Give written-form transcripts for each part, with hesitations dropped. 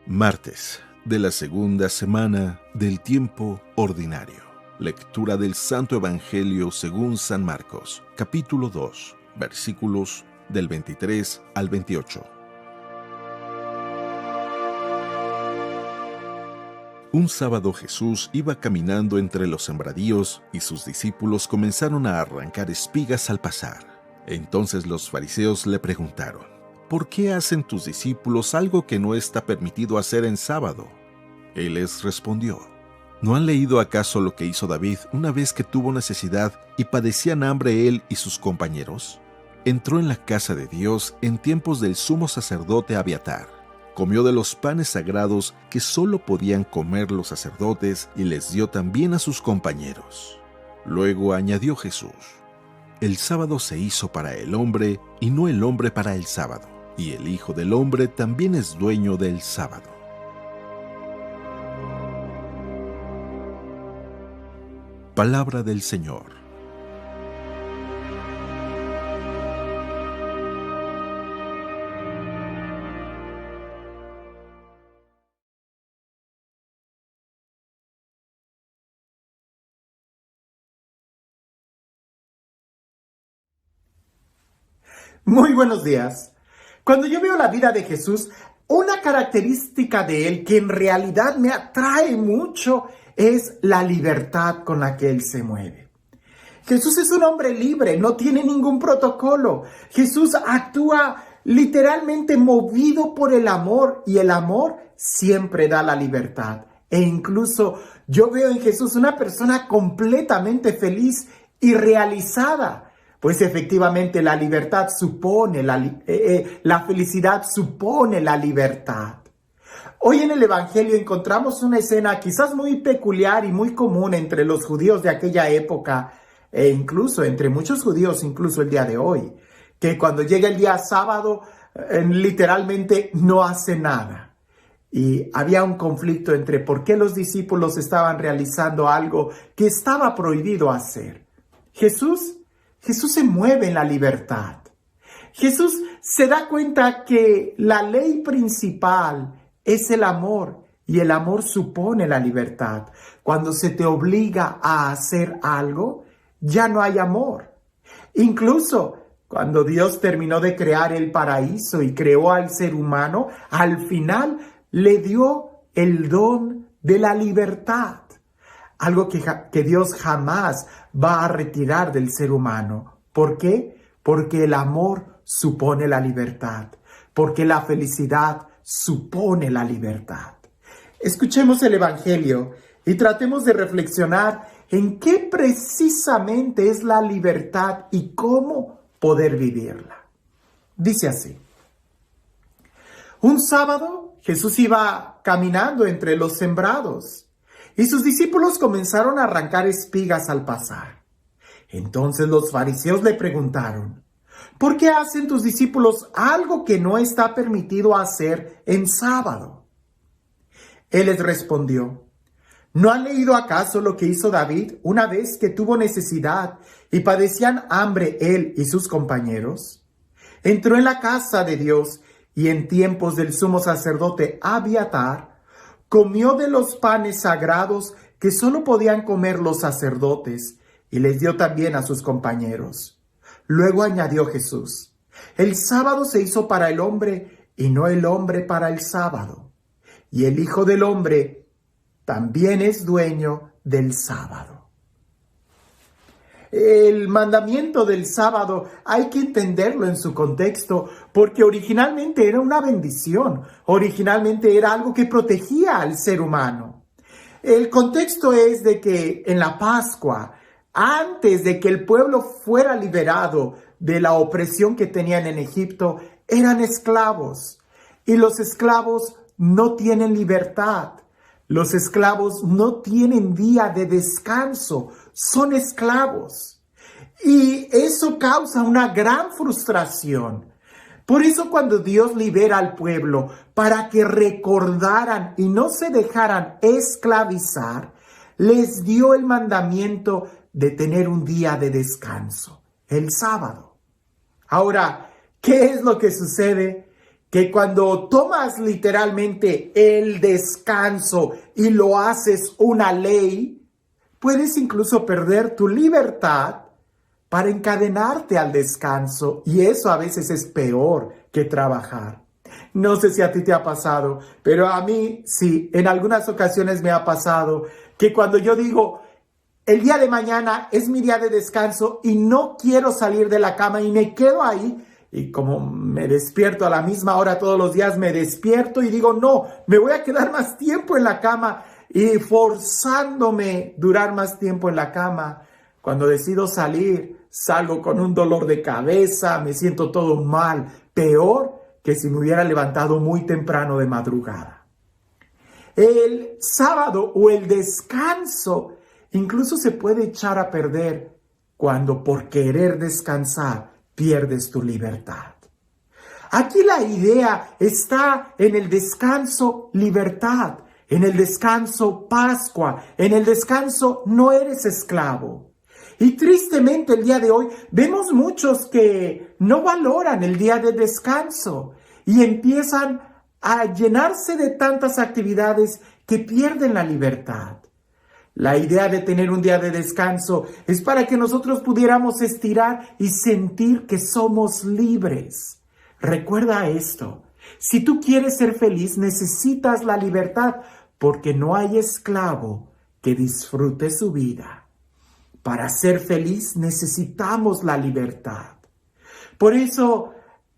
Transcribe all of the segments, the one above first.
Martes de la segunda semana del tiempo ordinario. Lectura del Santo Evangelio según San Marcos, capítulo 2, versículos del 23 al 28. Un sábado Jesús iba caminando entre los sembradíos y sus discípulos comenzaron a arrancar espigas al pasar. Entonces los fariseos le preguntaron: ¿por qué hacen tus discípulos algo que no está permitido hacer en sábado? Él les respondió: ¿no han leído acaso lo que hizo David una vez que tuvo necesidad y padecían hambre él y sus compañeros? Entró en la casa de Dios en tiempos del sumo sacerdote Abiatar. Comió de los panes sagrados que solo podían comer los sacerdotes y les dio también a sus compañeros. Luego añadió Jesús: el sábado se hizo para el hombre y no el hombre para el sábado, y el Hijo del Hombre también es dueño del sábado. Palabra del Señor. Muy buenos días. Cuando yo veo la vida de Jesús, una característica de él que en realidad me atrae mucho es la libertad con la que él se mueve. Jesús es un hombre libre, no tiene ningún protocolo. Jesús actúa literalmente movido por el amor, y el amor siempre da la libertad. E incluso yo veo en Jesús una persona completamente feliz y realizada. Pues efectivamente la libertad supone, la felicidad supone la libertad. Hoy en el Evangelio encontramos una escena quizás muy peculiar y muy común entre los judíos de aquella época, e incluso entre muchos judíos, incluso el día de hoy, que cuando llega el día sábado, literalmente no hace nada. Y había un conflicto entre por qué los discípulos estaban realizando algo que estaba prohibido hacer. Jesús se mueve en la libertad. Jesús se da cuenta que la ley principal es el amor, y el amor supone la libertad. Cuando se te obliga a hacer algo, ya no hay amor. Incluso cuando Dios terminó de crear el paraíso y creó al ser humano, al final le dio el don de la libertad. Algo que Dios jamás va a retirar del ser humano. ¿Por qué? Porque el amor supone la libertad. Porque la felicidad supone la libertad. Escuchemos el Evangelio y tratemos de reflexionar en qué precisamente es la libertad y cómo poder vivirla. Dice así: un sábado Jesús iba caminando entre los sembrados, y sus discípulos comenzaron a arrancar espigas al pasar. Entonces los fariseos le preguntaron: ¿por qué hacen tus discípulos algo que no está permitido hacer en sábado? Él les respondió: ¿no han leído acaso lo que hizo David una vez que tuvo necesidad y padecían hambre él y sus compañeros? Entró en la casa de Dios y en tiempos del sumo sacerdote Abiatar, comió de los panes sagrados que solo podían comer los sacerdotes, y les dio también a sus compañeros. Luego añadió Jesús: el sábado se hizo para el hombre y no el hombre para el sábado. Y el Hijo del Hombre también es dueño del sábado. El mandamiento del sábado hay que entenderlo en su contexto, porque originalmente era una bendición, originalmente era algo que protegía al ser humano. El contexto es de que en la Pascua, antes de que el pueblo fuera liberado de la opresión que tenían en Egipto, eran esclavos, y los esclavos no tienen libertad. Los esclavos no tienen día de descanso, son esclavos. Y eso causa una gran frustración. Por eso cuando Dios libera al pueblo para que recordaran y no se dejaran esclavizar, les dio el mandamiento de tener un día de descanso, el sábado. Ahora, ¿qué es lo que sucede? que cuando tomas literalmente el descanso y lo haces una ley, puedes incluso perder tu libertad para encadenarte al descanso, y eso a veces es peor que trabajar. No sé si a ti te ha pasado, pero a mí sí, en algunas ocasiones me ha pasado que cuando yo digo, el día de mañana es mi día de descanso y no quiero salir de la cama y me quedo ahí, y como me despierto a la misma hora todos los días, me despierto y digo, no, me voy a quedar más tiempo en la cama, y forzándome durar más tiempo en la cama. Cuando decido salir, salgo con un dolor de cabeza, me siento todo mal, peor que si me hubiera levantado muy temprano de madrugada. El sábado o el descanso incluso se puede echar a perder cuando por querer descansar pierdes tu libertad. Aquí la idea está en el descanso libertad, en el descanso Pascua, en el descanso no eres esclavo. Y tristemente el día de hoy vemos muchos que no valoran el día de descanso y empiezan a llenarse de tantas actividades que pierden la libertad. La idea de tener un día de descanso es para que nosotros pudiéramos estirar y sentir que somos libres. Recuerda esto, si tú quieres ser feliz necesitas la libertad, porque no hay esclavo que disfrute su vida. Para ser feliz necesitamos la libertad. Por eso,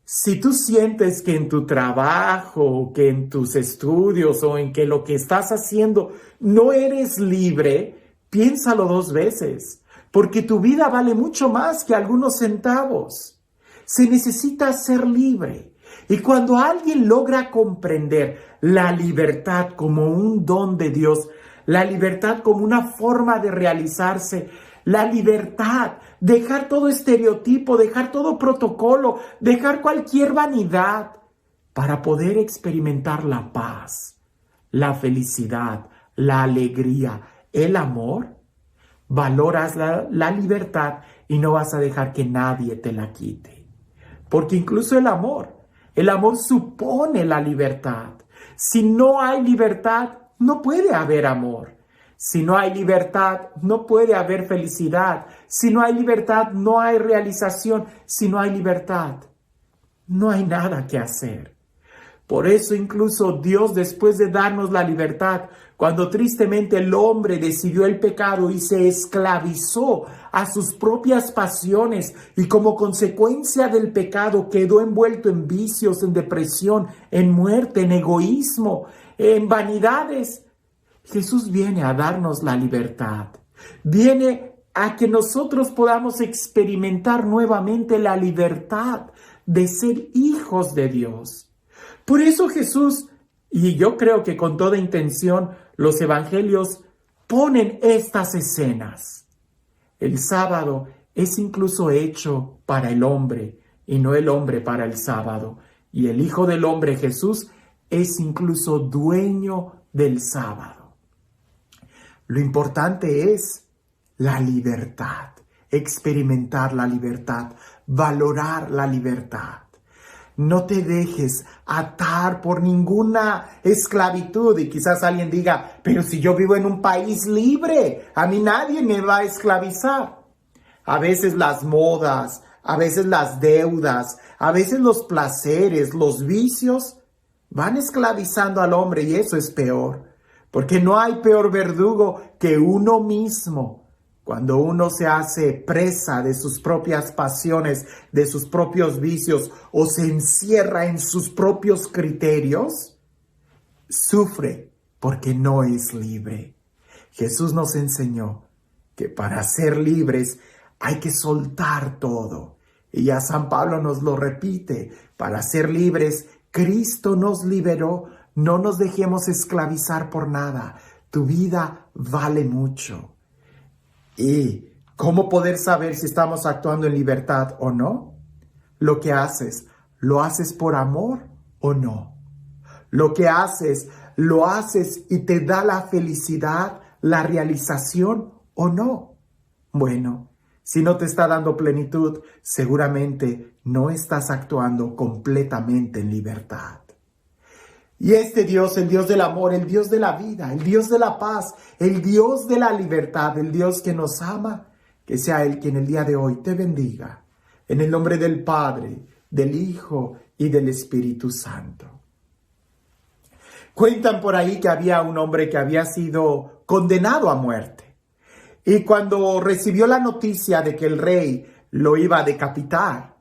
si tú sientes que en tu trabajo, que en tus estudios o en que lo que estás haciendo no eres libre, piénsalo 2 veces, porque tu vida vale mucho más que algunos centavos. Se necesita ser libre. Y cuando alguien logra comprender la libertad como un don de Dios, la libertad como una forma de realizarse, la libertad, dejar todo estereotipo, dejar todo protocolo, dejar cualquier vanidad para poder experimentar la paz, la felicidad, la alegría, el amor, valoras la libertad y no vas a dejar que nadie te la quite. Porque incluso el amor supone la libertad. Si no hay libertad, no puede haber amor. Si no hay libertad, no puede haber felicidad. Si no hay libertad, no hay realización. Si no hay libertad, no hay nada que hacer. Por eso incluso Dios, después de darnos la libertad, cuando tristemente el hombre decidió el pecado y se esclavizó a sus propias pasiones y como consecuencia del pecado quedó envuelto en vicios, en depresión, en muerte, en egoísmo, en vanidades, Jesús viene a darnos la libertad. Viene a que nosotros podamos experimentar nuevamente la libertad de ser hijos de Dios. Por eso Jesús, y yo creo que con toda intención, los evangelios ponen estas escenas. El sábado es incluso hecho para el hombre y no el hombre para el sábado. Y el Hijo del Hombre, Jesús, es incluso dueño del sábado. Lo importante es la libertad, experimentar la libertad, valorar la libertad. No te dejes atar por ninguna esclavitud. Y quizás alguien diga, pero si yo vivo en un país libre, a mí nadie me va a esclavizar. A veces las modas, a veces las deudas, a veces los placeres, los vicios van esclavizando al hombre, y eso es peor. Porque no hay peor verdugo que uno mismo. Cuando uno se hace presa de sus propias pasiones, de sus propios vicios, o se encierra en sus propios criterios, sufre porque no es libre. Jesús nos enseñó que para ser libres hay que soltar todo. Y ya San Pablo nos lo repite, para ser libres, Cristo nos liberó. No nos dejemos esclavizar por nada. Tu vida vale mucho. ¿Y cómo poder saber si estamos actuando en libertad o no? Lo que haces, ¿lo haces por amor o no? Lo que haces, ¿lo haces y te da la felicidad, la realización o no? Bueno, Si no te está dando plenitud, seguramente no estás actuando completamente en libertad. Y este Dios, el Dios del amor, el Dios de la vida, el Dios de la paz, el Dios de la libertad, el Dios que nos ama, que sea Él quien el día de hoy te bendiga. En el nombre del Padre, del Hijo y del Espíritu Santo. Cuentan por ahí que había un hombre que había sido condenado a muerte. Y cuando recibió la noticia de que el rey lo iba a decapitar,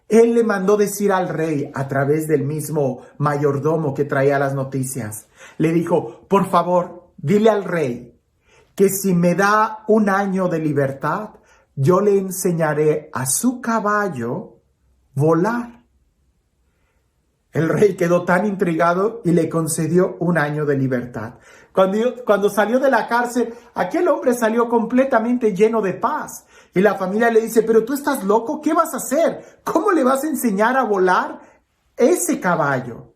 él le mandó decir al rey a través del mismo mayordomo que traía las noticias. Le dijo, por favor, dile al rey que si me da 1 año de libertad, yo le enseñaré a su caballo volar. El rey quedó tan intrigado y le concedió 1 año de libertad. Cuando salió de la cárcel, aquel hombre salió completamente lleno de paz. Y la familia le dice, pero tú estás loco, ¿qué vas a hacer? ¿Cómo le vas a enseñar a volar ese caballo?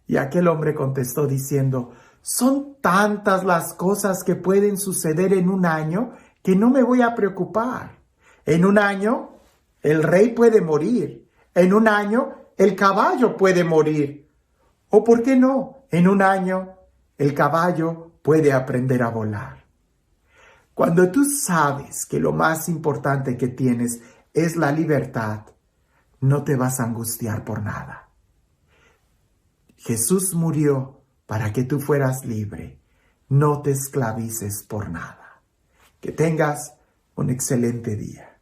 Y aquel hombre contestó diciendo, son tantas las cosas que pueden suceder en 1 año que no me voy a preocupar. En 1 año, el rey puede morir. En 1 año, el caballo puede morir. O ¿por qué no? En 1 año, el caballo puede aprender a volar. Cuando tú sabes que lo más importante que tienes es la libertad, no te vas a angustiar por nada. Jesús murió para que tú fueras libre. No te esclavices por nada. Que tengas un excelente día.